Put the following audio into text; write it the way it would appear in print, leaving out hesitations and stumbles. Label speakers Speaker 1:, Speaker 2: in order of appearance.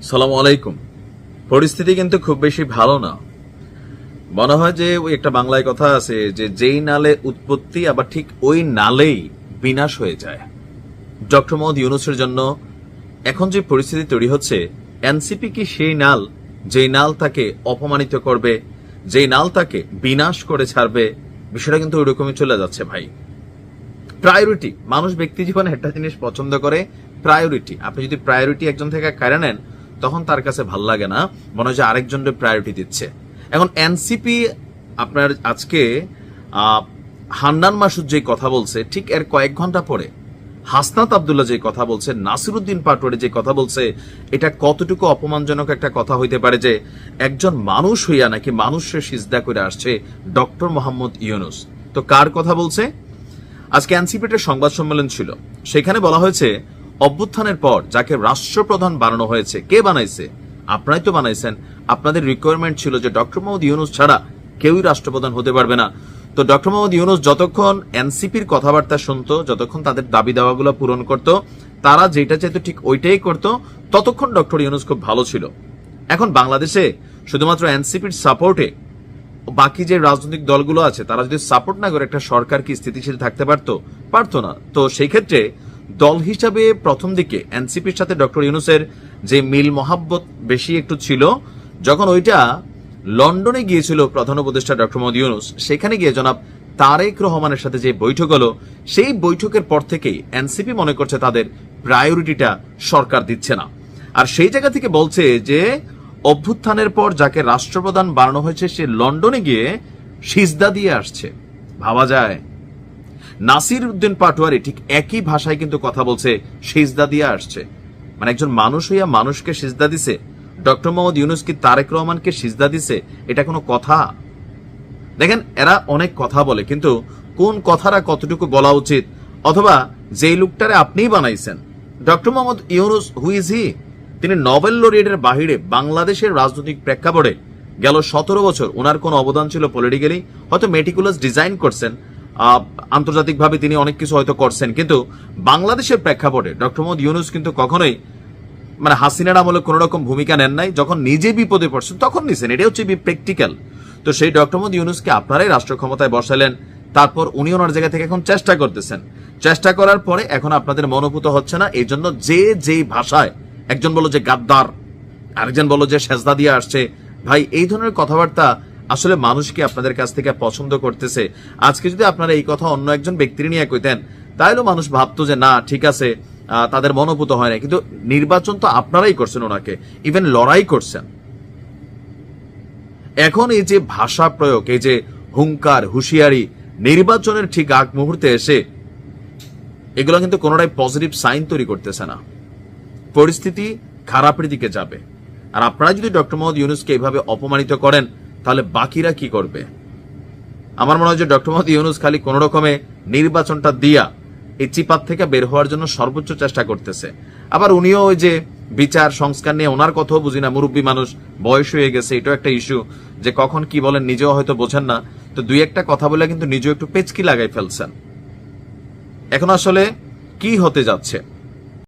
Speaker 1: সালামু আলাইকুম। পরিস্থিতি কিন্তু খুব বেশি ভালো না। মনে হয় যে ওই একটা বাংলায় কথা আছে যে যেই নালে উৎপত্তি আবার ঠিক ওই নালেই বিনাশ হয়ে যায়। ডক্টর মোহাম্মদ ইউনূসের জন্য এখন যে পরিস্থিতি তৈরি হচ্ছে, এনসিপি কি সেই নাল যেই নাল তাকে অপমানিত করবে, যেই নাল তাকে বিনাশ করে ছাড়বে? বিষয়টা কিন্তু ওইরকমই চলে যাচ্ছে ভাই। প্রায়োরিটি, মানুষ ব্যক্তি জীবনে একটা জিনিস পছন্দ করে, প্রায়োরিটি। আপনি যদি প্রায়োরিটি একজন থেকে কেড়ে নেন তখন তার কাছে ভাল লাগে না, মনে হয় যে আরেকজনের প্রায়োরিটি দিচ্ছে। এখন এনসিপি আপনার আজকে হান্নান মাসুদ যে কথা বলছে, ঠিক এর কয়েক ঘন্টা পরে হাসনাত আব্দুল্লাহ যে কথা বলছে, নাসিরউদ্দিন পাটোয়ারি যে কথা বলছে, এটা কতটুকু অপমানজনক একটা কথা হইতে পারে যে একজন মানুষ হইয়া নাকি মানুষের সিজদা করে আসছে ডক্টর মোহাম্মদ ইউনূস। তো কার কথা বলছে? আজকে এনসিপির সংবাদ সম্মেলন ছিল, সেখানে বলা হয়েছে অভ্যুত্থানের পর যাকে রাষ্ট্রপ্রধান বানানো হয়েছে, কে বানাইছে? আপনারাই তো বানাইছেন। আপনাদের রিকোয়ারমেন্ট ছিল যে ডক্টর মোহাম্মদ ইউনূস ছাড়া কেউই রাষ্ট্রপ্রধান হতে পারবে না। তো ডক্টর মোহাম্মদ ইউনূস যতক্ষণ এনসিপির কথাবার্তা শুনতো, যতক্ষণ তাদের দাবি দাওয়াগুলো পূরণ করত, তারা যেটা চাইতো ঠিক ওইটাই করত, ততক্ষণ ডক্টর ইউনূস খুব ভালো ছিল। এখন বাংলাদেশে শুধুমাত্র এনসিপির সাপোর্টে বাকি যে রাজনৈতিক দলগুলো আছে তারা যদি সাপোর্ট না করে একটা সরকার কি স্থিতিশীল থাকতে পারতো না। তো সেই ক্ষেত্রে দল হিসাবে প্রথম দিকে এনসিপির সাথে ডক্টর ইউনূসের যে মিল মহাব্বত বেশি একটু ছিল, যখন ওইটা লন্ডনে গিয়েছিল প্রধান উপদেষ্টা ডক্টর মোহাম্মদ ইউনূস, সেখানে গিয়ে জনাব তারেক রহমানের সাথে যে বৈঠক হলো, সেই বৈঠকের পর থেকেই এনসিপি মনে করছে তাদের প্রায়োরিটিটা সরকার দিচ্ছে না। আর সেই জায়গা থেকে বলছে যে অভ্যুত্থানের পর যাকে রাষ্ট্রপ্রধান বানানো হয়েছে সে লন্ডনে গিয়ে সিজদা দিয়ে আসছে। ভাবা যায়? নাসিরউদ্দিন পাটোয়ারি ঠিক একই ভাষায় কিন্তু কথা বলছে, সিজদা দিয়ে আসছে। মানে একজন মানুষ হইয়া মানুষকে সিজদা দিছে। ডক্টর মোহাম্মদ ইউনূস কি তারেক রহমানকে সিজদা দিছে? এটা কোনো কথা? দেখেন, এরা অনেক কথা বলে, কিন্তু কোন কথাটা কতটুকু বলা উচিত, অথবা যেই লোকটারে আপনিই বানাইছেন doctor Mohammad Yunus, who is he? তিনি নোবেল লরিয়েটের বাহিরে বাংলাদেশের রাজনৈতিক প্রেক্ষাপটে গেল 17 বছর ওনার কোন অবদান ছিল পলিটিক্যালি? হয়তো মেটিকুলাস ডিজাইন করছেন, আন্তর্জাতিকভাবে তিনি অনেক কিছু হয়তো করছেন, কিন্তু বাংলাদেশের প্রেক্ষাপটে ডক্টর মোহাম্মদ ইউনূস কিন্তু কখনোই মানে হাসিনার আমলে কোন রকম ভূমিকা নেন নাই। যখন নিজে বিপদে পড়ছেন তখন নিছেন, এটা হচ্ছে প্র্যাকটিক্যাল। তো সেই ডক্টর মোহাম্মদ ইউনূসকে আপনারাই রাষ্ট্র ক্ষমতায় বসালেন, তারপর উনি ওনার জায়গা থেকে এখন চেষ্টা করতেছেন। চেষ্টা করার পরে এখন আপনাদের মনোভূত হচ্ছে না, এই জন্য যেই ভাষায়, একজন বলো যে গাদ্দার, আরেকজন বলো যে সেজদা দিয়ে আসছে। ভাই, এই ধরনের কথাবার্তা আসলে মানুষকে আপনাদের কাছ থেকে পছন্দ করতেছে? আজকে যদি আপনারা এই কথা অন্য একজন ব্যক্তির নিয়ে কইতেন, তাহলেও মানুষ ভাবতো যে না ঠিক আছে, তাদের মনোভূত হয় না। কিন্তু নির্বাচন তো আপনারাই করছেন, ওনাকে ইভেন লড়াই করছেন। এখন এই যে ভাষা প্রয়োগ, এই যে হুঙ্কার হুঁশিয়ারি, নির্বাচনের ঠিক আগ মুহূর্তে এসে এগুলো কিন্তু কোনোটাই পজিটিভ সাইন তৈরি করতেছে না। পরিস্থিতি খারাপের দিকে যাবে। আর আপনারা যদি ডক্টর মোহাম্মদ ইউনূসকে এইভাবে অপমানিত করেন, তাহলে বাকিরা কি করবে? আমার মনে হয় যে ডক্টর মোহাম্মদ ইউনূস খালি কোন রকমে নির্বাচনটা দিয়া এই চিপাত থেকে বের হওয়ার জন্য সর্বোচ্চ চেষ্টা করতেছে। আবার উনিও ওই যে বিচার সংস্কার নিয়ে ওনার কথাও বুঝি না, মুরব্বী মানুষ, বয়স হয়ে গেছে, এটাও একটা ইস্যু, যে কখন কি বলেন নিজেও হয়তো বোঝেন না। তো দুই একটা কথা বলে কিন্তু নিজেও একটু পেচকি লাগাই ফেলছেন। এখন আসলে কি হতে যাচ্ছে?